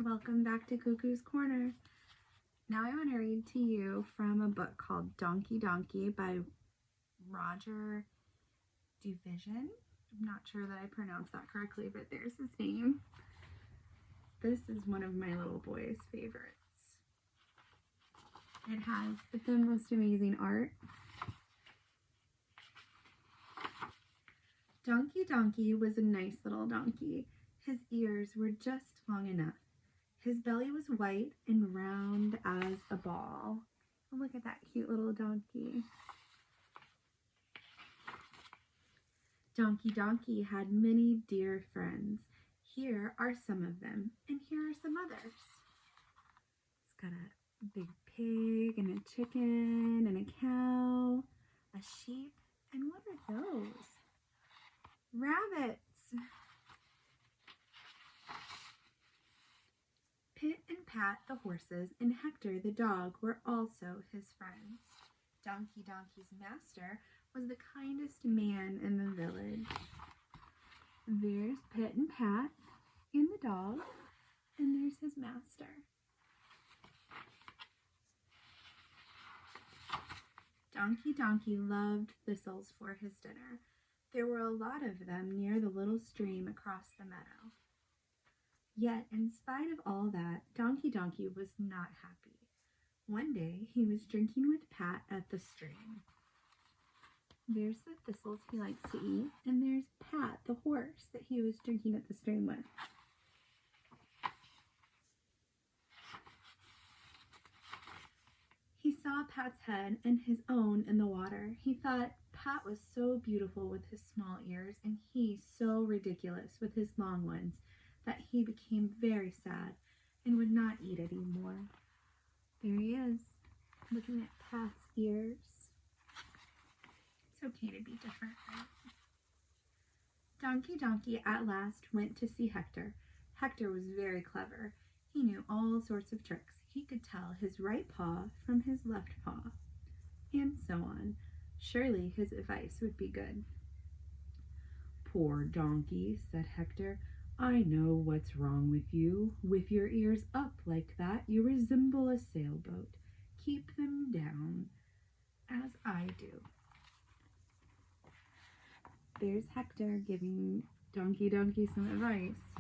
welcome back to Cuckoo's Corner. Now I want to read to you from a book called Donkey Donkey by Roger Duvoisin. I'm not sure that I pronounced that correctly, but there's his name. This is one of my little boy's favorites. It has the most amazing art. Donkey Donkey was a nice little donkey. His ears were just long enough. His belly was white and round as a ball. Oh, look at that cute little donkey. Donkey Donkey had many dear friends. Here are some of them, and here are some others. It's got a big pig and a chicken and a cow, a sheep, and what are those? Rabbits. Pit and Pat the horses and Hector the dog were also his friends. Donkey Donkey's master was the kindest man in the village. There's Pit and Pat and the dog, and there's his master. Donkey Donkey loved thistles for his dinner. There were a lot of them near the little stream across the meadow. Yet, in spite of all that, Donkey Donkey was not happy. One day, he was drinking with Pat at the stream. There's the thistles he likes to eat, and there's Pat, the horse, that he was drinking at the stream with. He saw Pat's head and his own in the water. He thought Pat was so beautiful with his small ears, and he so ridiculous with his long ones, that he became very sad and would not eat anymore. There he is, looking at Pat's ears. It's okay to be different, right? Donkey Donkey at last went to see Hector. Hector was very clever. He knew all sorts of tricks. He could tell his right paw from his left paw, and so on. Surely his advice would be good. "Poor donkey," said Hector. "I know what's wrong with you. With your ears up like that, you resemble a sailboat. Keep them down, as I do." There's Hector giving Donkey Donkey some advice.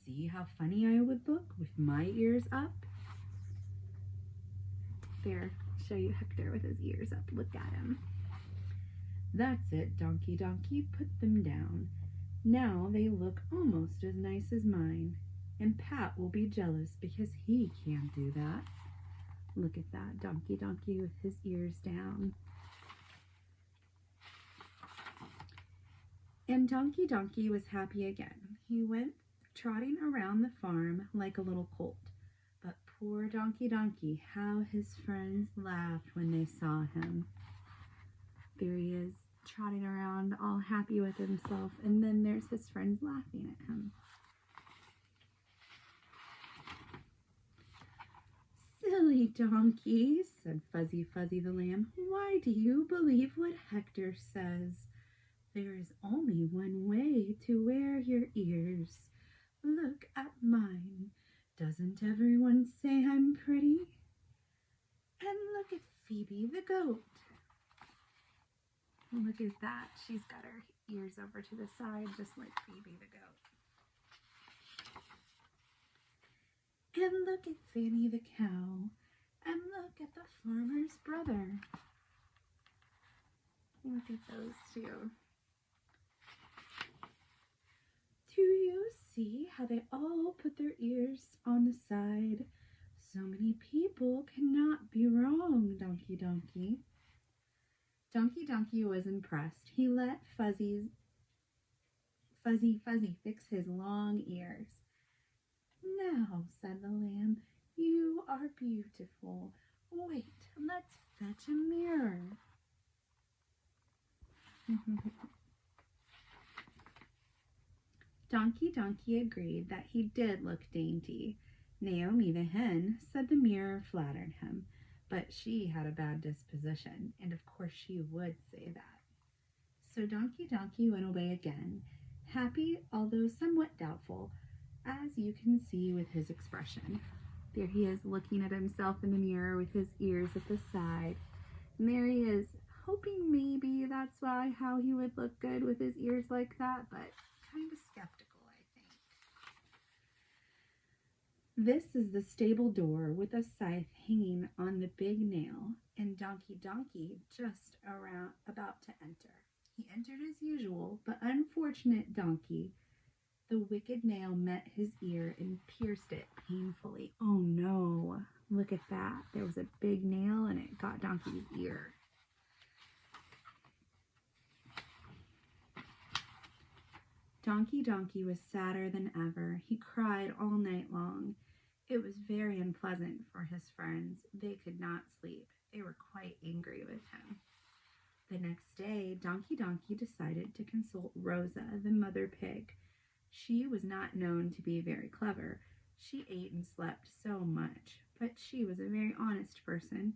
"See how funny I would look with my ears up?" There, I'll show you Hector with his ears up. Look at him. "That's it, Donkey Donkey, put them down. Now they look almost as nice as mine, and Pat will be jealous because he can't do that." Look at that, Donkey Donkey with his ears down. And Donkey Donkey was happy again. He went trotting around the farm like a little colt. But poor Donkey Donkey, how his friends laughed when they saw him. There he is, trotting around all happy with himself, and then there's his friends laughing at him. "Silly donkey," said Fuzzy Fuzzy the lamb, "why do you believe what Hector says? There is only one way to wear your ears. Look at mine. Doesn't everyone say I'm pretty? And look at Phoebe the goat. Look at that. She's got her ears over to the side, just like Phoebe the goat. And look at Fanny the cow. And look at the farmer's brother." Look at those two. "Do you see how they all put their ears on the side? So many people cannot be wrong, Donkey Donkey." Donkey Donkey was impressed. He let Fuzzy fix his long ears. "Now," said the lamb, "you are beautiful. Wait, let's fetch a mirror." Donkey Donkey agreed that he did look dainty. Naomi the hen said the mirror flattered him, but she had a bad disposition, and of course she would say that. So Donkey Donkey went away again. happy, although somewhat doubtful, as you can see with his expression. There he is looking at himself in the mirror with his ears at the side. And there he is, hoping maybe that's how he would look good with his ears like that, but kind of skeptical, I think. This is the stable door with a scythe hanging on the big nail, and Donkey just about to enter. He entered as usual, but unfortunate Donkey, the wicked nail met his ear and pierced it painfully. Oh no, look at that. There was a big nail and it got Donkey's ear. Donkey was sadder than ever. He cried all night long. It was very unpleasant for his friends. They could not sleep. They were quite angry with him. The next day, Donkey decided to consult Rosa, the mother pig. She was not known to be very clever. She ate and slept so much, but she was a very honest person.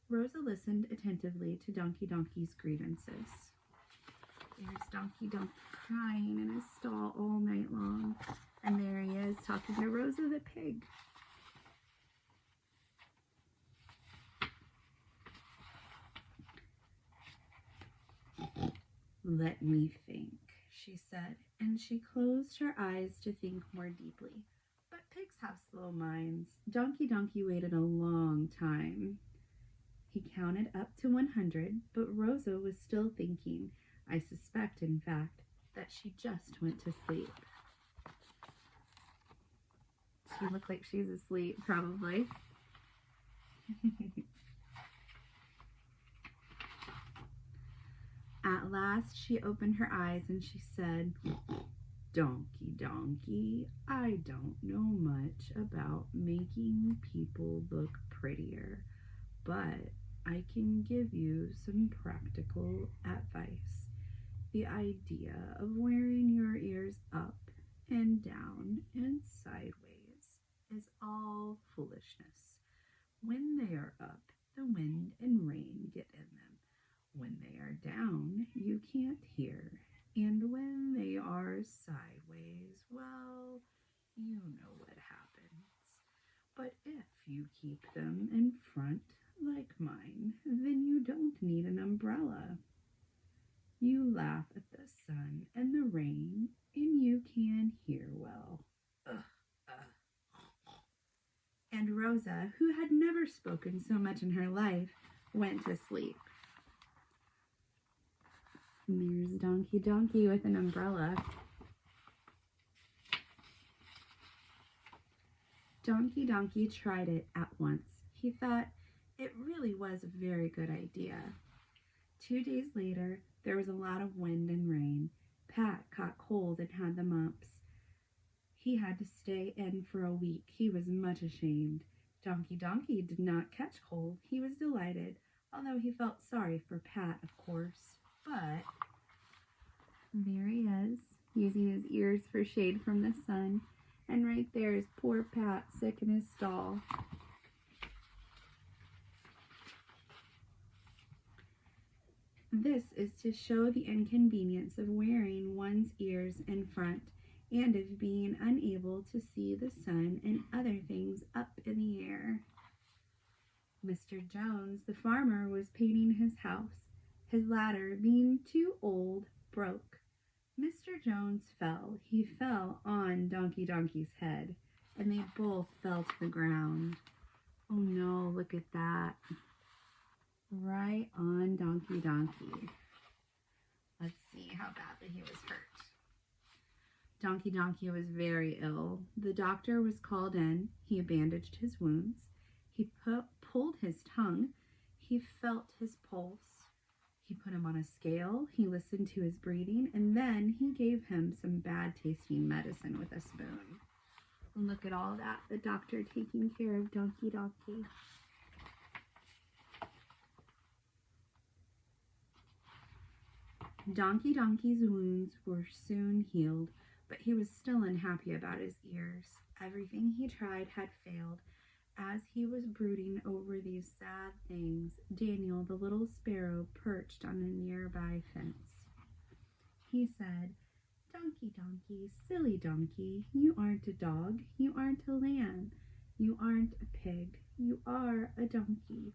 Rosa listened attentively to Donkey's grievances. There's Donkey crying in his stall all night long, and there he is talking to Rosa the pig. Let me think, she said, and she closed her eyes to think more deeply. But pigs have slow minds. Donkey waited a long time. He counted up to 100, but Rosa was still thinking. I suspect, in fact, that she just went to sleep. She looked like she's asleep, probably. At last she opened her eyes and she said, Donkey, I don't know much about making people look prettier, but I can give you some practical advice. The idea of wearing your ears up and down and sideways is all foolishness. When they are up, the wind and rain get in them. When they are down, you can't hear. And when they are sideways, well, you know what happens. But if you keep them in front, like mine, then you don't need an umbrella. You laugh at the sun and the rain, and you can hear well. And Rosa, who had never spoken so much in her life, went to sleep. And there's Donkey with an umbrella. Donkey tried it at once. He thought it really was a very good idea. 2 days later, there was a lot of wind and rain. Pat caught cold and had the mumps. He had to stay in for a week. He was much ashamed. Donkey did not catch cold. He was delighted, although he felt sorry for Pat, of course. But there he is, using his ears for shade from the sun. And right there is poor Pat, sick in his stall. This is to show the inconvenience of wearing one's ears in front and of being unable to see the sun and other things up in the air. Mr. Jones, the farmer, was painting his house. His ladder, being too old, broke. Mr. Jones fell. He fell on Donkey's head, and they both fell to the ground. Oh no, look at that. Right on Donkey. Let's see how badly he was hurt. Donkey was very ill. The doctor was called in. He bandaged his wounds. He pulled his tongue. He felt his pulse. He put him on a scale. He listened to his breathing, and then he gave him some bad tasting medicine with a spoon. And look at all that, the doctor taking care of Donkey. Donkey's wounds were soon healed, but he was still unhappy about his ears. Everything he tried had failed. As he was brooding over these sad things, Daniel, the little sparrow, perched on a nearby fence. He said, Donkey, donkey, silly donkey, you aren't a dog, you aren't a lamb, you aren't a pig, you are a donkey.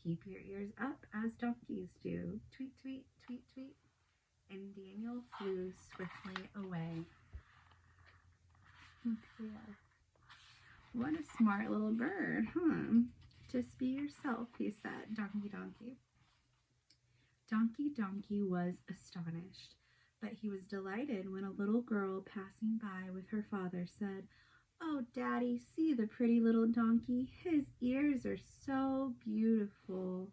Keep your ears up as donkeys do. Tweet, tweet, tweet, tweet. And Daniel flew swiftly away. There. What a smart little bird, huh? Just be yourself, he said, Donkey, donkey. Donkey, donkey was astonished, but he was delighted when a little girl passing by with her father said, "Oh, Daddy, see the pretty little donkey. His ears are so beautiful."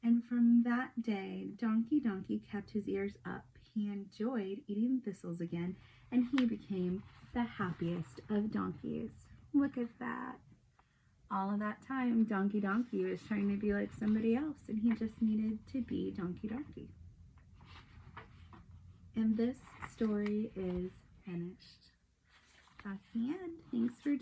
And from that day, Donkey Donkey kept his ears up. He enjoyed eating thistles again, and he became the happiest of donkeys. Look at that. All of that time, Donkey Donkey was trying to be like somebody else, and he just needed to be Donkey Donkey. And this story is finished. That's the end. Thanks for